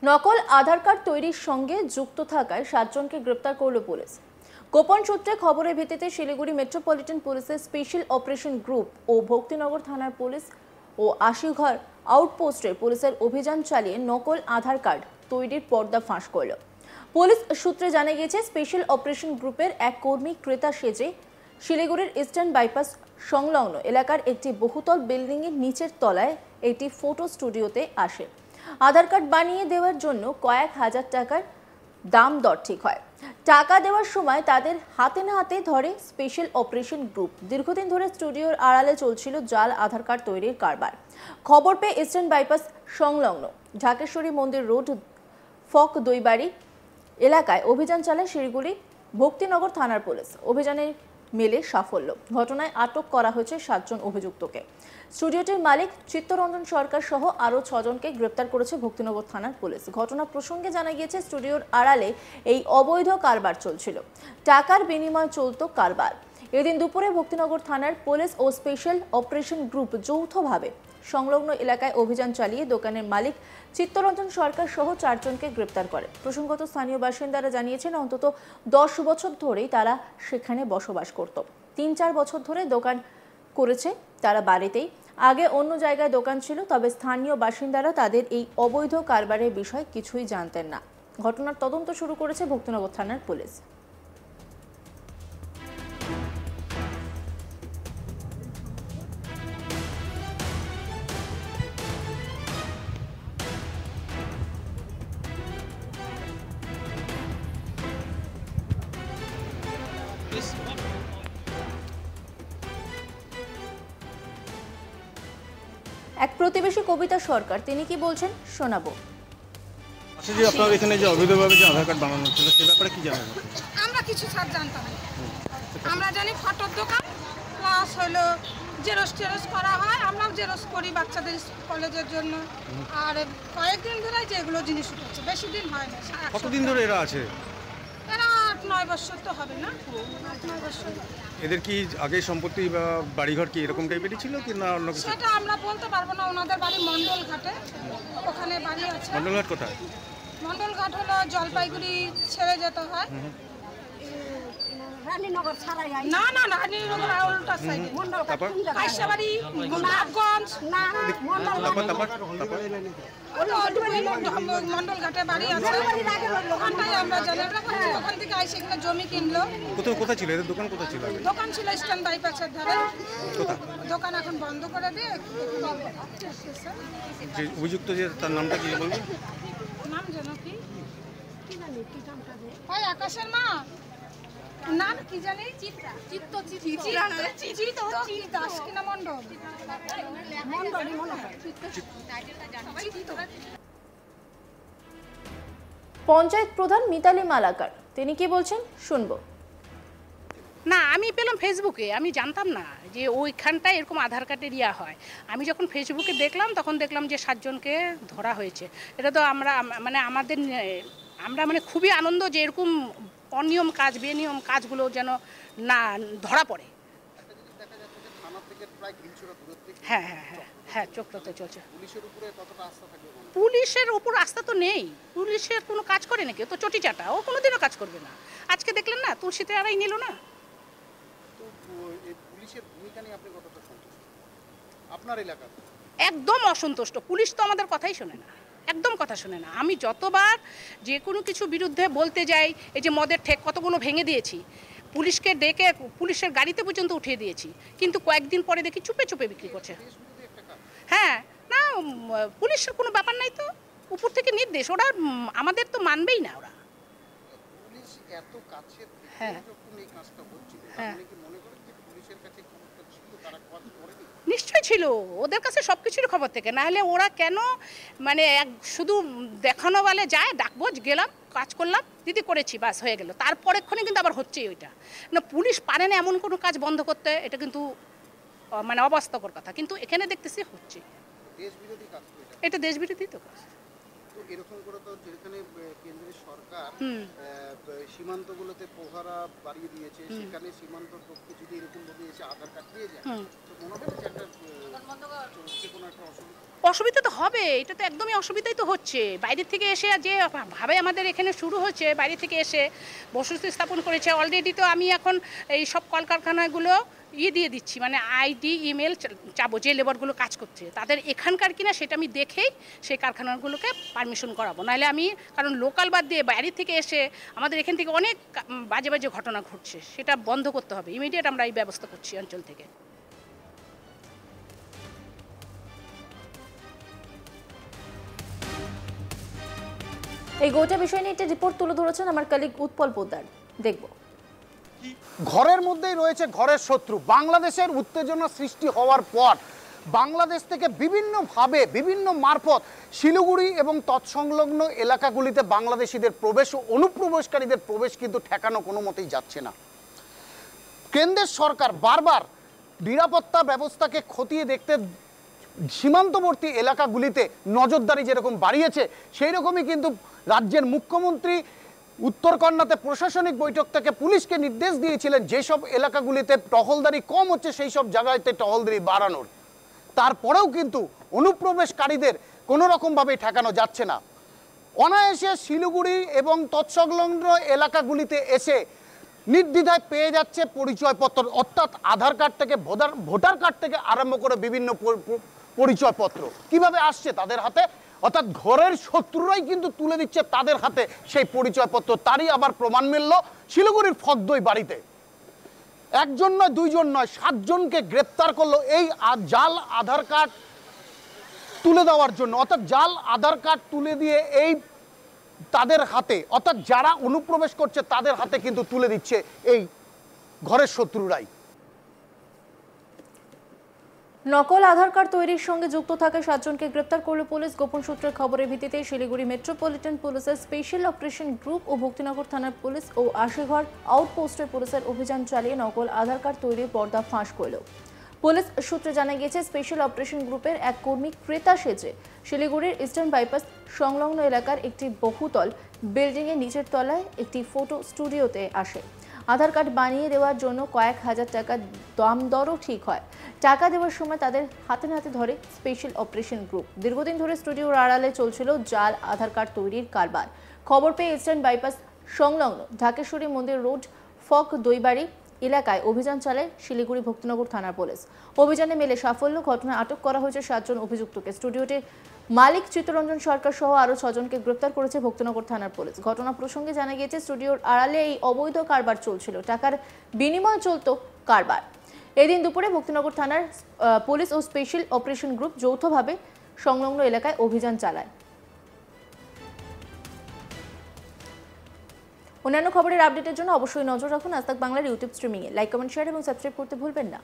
নকল আধার কার্ড তৈরির সঙ্গে যুক্ত থাকায় 7 জনকে গ্রেপ্তার করল পুলিশ। গোপন সূত্রে খবরের ভিত্তিতে শিলিগুড়ি মেট্রোপলিটন পুলিশের স্পেশাল অপারেশন গ্রুপ ও ভক্তিনগর থানার পুলিশ ও আশিঘর আউটপোস্টের পুলিশের অভিযান চালিয়ে নকল আধার কার্ড তৈরির পর্দা ফাঁস করল। পুলিশ সূত্রে জানা গিয়েছে, স্পেশাল অপারেশন গ্রুপের এক কর্মী ক্রেতা সেজে শিলিগুড়ির ইস্টার্ন বাইপাস সংলগ্ন এলাকার একটি বহুতল বিল্ডিংয়ের নিচের তলায় একটি ফটো স্টুডিওতে আসে। আধার কার্ড বানিয়ে দেওয়ার জন্য কয়েক হাজার টাকার দাম দর ঠিক হয়। টাকা দেওয়ার সময় তাদের হাতে না হাতে ধরে স্পেশাল অপারেশন গ্রুপ। দীর্ঘদিন ধরে স্টুডিওর আড়ালে চলছিল জাল আধার কার্ড তৈরির কারবার। খবর পেয়ে ইস্টার্ন বাইপাস সংলগ্ন ঢাকেশ্বরী মন্দির রোড ফক দইবাড়ি এলাকায় অভিযান চালায় শিলিগুড়ি ভক্তিনগর থানার পুলিশ। অভিযানে মেলে সাফল্য। ঘটনায় আটক করা হয়েছে 7 জন অভিযুক্তকে। স্টুডিওটির মালিক চিত্তরঞ্জন সরকার সহ আরও 6 জনকে গ্রেপ্তার করেছে ভক্তিনগর থানার পুলিশ। ঘটনা প্রসঙ্গে জানা গিয়েছে, স্টুডিওর আড়ালে এই অবৈধ কারবার চলছিল। টাকার বিনিময়ে চলত কারবার। এদিন দুপুরে ভক্তিনগর থানার পুলিশ ও স্পেশাল অপারেশন গ্রুপ যৌথভাবে সংলগ্ন এলাকায় অভিযান চালিয়ে দোকানের মালিক চিত্তরঞ্জন সরকার সহ 4 জনকে গ্রেপ্তার করে। প্রসঙ্গত স্থানীয় বাসিন্দারা জানিয়েছেন, অন্তত 10 বছর ধরেই তারা সেখানে বসবাস করত। 3-4 বছর ধরে দোকান করেছে তারা বাড়িতেই। আগে অন্য জায়গায় দোকান ছিল, তবে স্থানীয় বাসিন্দারা তাদের এই অবৈধ কারবারের বিষয়ে কিছুই জানতেন না। ঘটনার তদন্ত শুরু করেছে ভক্তিনগর থানার পুলিশ। এক প্রতিবেশী কবিতা সরকার, তিনি কি বলছেন শোনাবো। আচ্ছা, যে আপনার এখানে যে অবৈধভাবে যে আধার কার্ড বানানো হচ্ছিল সে ব্যাপারে কি জানেন? আমরা কিছু স্যার জানতাম না। আমরা জানি ফটোর দোকান প্লাস হলো জেরক্স টেরক্স করা হয়। আমরাও জেরক্স করি বাচ্চাদের কলেজের জন্য। আর কয়েকদিন ধরে যেগুলো জিনিস উঠেছে, বেশি দিন হয় না। কতদিন ধরে এরা আছে? এরা 8-9 বছর তো হবে না, 8-9 বছর। এদের কি আগে সম্পত্তি বা বাড়িঘর কি এরকম টাইপেরই ছিল কি না অন্য কিছু? সেটা আমরা বলতে পারবো না। ওনাদের বাড়ি মন্ডল ঘাটে, ওখানে বাড়ি আছে। মন্ডলঘাট কোথায়? মন্ডল ঘাট হলো জলপাইগুড়ি ছেড়ে যেতে হয়। রানীনগর ছাড়াই না না না, রানীনগর উল্টা সাইডে কাইসাবাড়ি গোলাপগঞ্জ না মন্ডল ঘাটে বাড়ি আছে। ওখানটাই আমরা জানি। ওখান থেকে আইসে এখানে জমি কিনলো। কোথায় ছিল এদের দোকান? কোথায় ছিল? দোকান ছিল ইস্টার্ন বাইপাসের ধারে। দোকান এখন বন্ধ করে দিয়ে যে অভিযুক্ত যে তার নামটা কি বলবেন? নাম যেন কি হয় আকাশের মা নাম কি জানি? পঞ্চায়েত প্রধান মিতালি মালাকার, তিনি কি বলছেন শুনবো। না, আমি পেলাম ফেসবুকে। আমি জানতাম না যে ওইখানটায় এরকম আধার কার্ডের ইয়া হয়। আমি যখন ফেসবুকে দেখলাম তখন দেখলাম যে 7 জনকে ধরা হয়েছে। এটা তো আমরা মানে খুবই আনন্দ যে এরকম অনিয়ম কাজ বেনিয়ম কাজগুলো যেন না ধরা পড়ে। হ্যাঁ হ্যাঁ হ্যাঁ হ্যাঁ, চোখটাতে চলছে। পুলিশের উপর আস্থা তো নেই। পুলিশের কোনো কাজ করে নাকি? ও তো চটি চাটা, ও কোনোদিনও কাজ করবে না। আজকে দেখলেন না, তুলসীতে আড়াই নিল না। একদম অসন্তুষ্ট। পুলিশ তো আমাদের কথাই শোনে না, একদম কথা শোনে না। আমি যতবার যে কোনো কিছু বিরুদ্ধে বলতে যাই, এই যে মদের ঠেক কতগুলো ভেঙে দিয়েছি, পুলিশকে ডেকে পুলিশের গাড়িতে পর্যন্ত উঠিয়ে দিয়েছি, কিন্তু কয়েকদিন পরে দেখি চুপে চুপে বিক্রি করছে। হ্যাঁ, না পুলিশের কোনো ব্যাপার নাই তো, উপর থেকে নির্দেশ। ওরা আমাদের তো মানবেই না ওরা। হ্যাঁ হ্যাঁ, নিশ্চয়ই ছিল। ওদের কাছে সব কিছুর খবর থেকে, নাহলে ওরা কেন মানে শুধু দেখানো বলে যায়, ডাকবো গেলাম কাজ করলাম দিদি করেছি বাস হয়ে গেল, তারপরেক্ষণে কিন্তু আবার হচ্ছেই ওইটা না। পুলিশ পারে না এমন কোনো কাজ বন্ধ করতে, এটা কিন্তু মানে অবাস্তবর কথা। কিন্তু এখানে দেখতেছি হচ্ছে, এটা দেশবিরোধী তো কাজ। এরকম করে তো যেখানে কেন্দ্রের সরকার সীমান্তগুলোতে প্রহরা বাড়িয়ে দিয়েছে, সেখানে সীমান্ত রক্ষী যদি এরকম ভাবে এসে আধার কার্ড দিয়ে যায়, তো মনে হয় যে একটা হচ্ছে কোনো একটা অসুবিধা তো হবে, এটা তো একদমই অসুবিধাই তো হচ্ছে। বাইরে থেকে এসে যে ভাবে আমাদের এখানে শুরু হচ্ছে, বাইরে থেকে এসে বসতি স্থাপন করেছে। অলরেডি তো আমি এখন এই সব কলকারখানাগুলো দিয়ে দিচ্ছি, মানে আইডি ইমেল চাবো যে লেবারগুলো কাজ করছে তাদের এখানকার কিনা সেটা আমি দেখেই সেই কারখানাগুলোকে পারমিশন করাবো। নাহলে আমি, কারণ লোকাল বাদ দিয়ে বাইরে থেকে এসে আমাদের এখান থেকে অনেক বাজে বাজে ঘটনা ঘটছে, সেটা বন্ধ করতে হবে। ইমিডিয়েট আমরা এই ব্যবস্থা করছি অঞ্চল থেকে। এই গোটা বিষয় নিয়ে একটি রিপোর্ট তুলে ধরেছেন আমার কলিগ উৎপল পোদ্দার, দেখব। ঘরের মধ্যেই রয়েছে ঘরের শত্রু। বাংলাদেশের উত্তেজনা সৃষ্টি হওয়ার পর বাংলাদেশ থেকে বিভিন্নভাবে বিভিন্ন মারফত শিলিগুড়ি এবং তৎসংলগ্ন এলাকাগুলিতে বাংলাদেশিদের প্রবেশ ও অনুপ্রবেশকারীদের প্রবেশ কিন্তু ঠেকানো কোনো মতেই যাচ্ছে না। কেন্দ্রের সরকার বারবার নিরাপত্তা ব্যবস্থাকে খতিয়ে দেখতে সীমান্তবর্তী এলাকাগুলিতে নজরদারি যেরকম বাড়িয়েছে, সেই রকমই কিন্তু রাজ্যের মুখ্যমন্ত্রী উত্তরকন্যাতে প্রশাসনিক বৈঠক থেকে পুলিশকে নির্দেশ দিয়েছিলেন যেসব এলাকাগুলিতে টহলদারি কম হচ্ছে সেই সব জায়গাতে টহলদারি বাড়ানোর। তারপরেও কিন্তু অনুপ্রবেশকারীদের কোনো রকমভাবে ঠেকানো যাচ্ছে না। অনায়াসে শিলিগুড়ি এবং তৎসংলগ্ন এলাকাগুলিতে এসে নির্দ্বিধায় পেয়ে যাচ্ছে পরিচয়পত্র, অর্থাৎ আধার কার্ড থেকে ভোটার কার্ড থেকে আরম্ভ করে বিভিন্ন পরিচয়পত্র কিভাবে আসছে তাদের হাতে, অর্থাৎ ঘরের শত্রুরাই কিন্তু তুলে দিচ্ছে তাদের হাতে সেই পরিচয়পত্র। তারই আবার প্রমাণ মিলল শিলিগুড়ির ফগদই বাড়িতে। একজন নয়, দুইজন নয়, 7 জনকে গ্রেপ্তার করলো এই জাল আধার কার্ড তুলে দেওয়ার জন্য। অর্থাৎ জাল আধার কার্ড তুলে দিয়ে এই তাদের হাতে, অর্থাৎ যারা অনুপ্রবেশ করছে তাদের হাতে কিন্তু তুলে দিচ্ছে এই ঘরের শত্রুরাই। নকল আধার কার্ড তৈরির সঙ্গে যুক্ত থাকা 7 জনকে গ্রেপ্তার করল পুলিশ। গোপন সূত্রের খবরের ভিত্তিতে শিলিগুড়ি মেট্রোপলিটন পুলিশের স্পেশাল অপারেশন গ্রুপ ও ভক্তিনগর থানার পুলিশ ও আশিঘর আউটপোস্টের পুলিশের অভিযান চালিয়ে নকল আধার কার্ড তৈরির পর্দা ফাঁস করল। পুলিশ সূত্রে জানা গিয়েছে, স্পেশাল অপারেশন গ্রুপের এক কর্মী ক্রেতা সেজে শিলিগুড়ির ইস্টার্ন বাইপাস সংলগ্ন এলাকার একটি বহুতল বিল্ডিংয়ের নিচের তলায় একটি ফটো স্টুডিওতে আসে। আধার কার্ড বানিয়ে দেওয়ার জন্য কয়েক হাজার টাকা দাম দরও ঠিক হয়। টাকা দেওয়ার সময় তাদের হাতে নাতে ধরে স্পেশাল অপারেশন গ্রুপ। দীর্ঘদিন ধরে স্টুডিওর আড়ালে চলছিল জাল আধার কার্ড তৈরির কারবার। খবর পেয়ে ইস্টার্ন বাইপাস সংলগ্ন ঢাকেশ্বরী মন্দির রোড ফক দইবাড়ি এলাকায় অভিযান চালায় শিলিগুড়ি ভক্তিনগর থানার পুলিশ। অভিযানে মেলে সাফল্য। ঘটনায় আটক করা হয়েছে 7 জন অভিযুক্তকে। স্টুডিওটির মালিক চিত্তরঞ্জন সরকার সহ আরও 6 জনকে গ্রেপ্তার করেছে ভক্তিনগর থানার পুলিশ। ঘটনা প্রসঙ্গে জানা গিয়েছে, স্টুডিওর আড়ালে এই অবৈধ কারবার চলছিল, টাকার বিনিময়ে চলত কারবার। এদিন দুপুরে ভক্তিনগর থানার পুলিশ ও স্পেশাল অপারেশন গ্রুপ যৌথভাবে সংলগ্ন এলাকায় অভিযান চালায়। অন্যান্য খবরের আপডেটের জন্য অবশ্যই নজর রাখুন আজ তাক বাংলার ইউটিউব স্ট্রিমিংয়ে। লাইক, কমেন্ট, শেয়ার এবং সাবস্ক্রাইব করতে ভুলবেন না।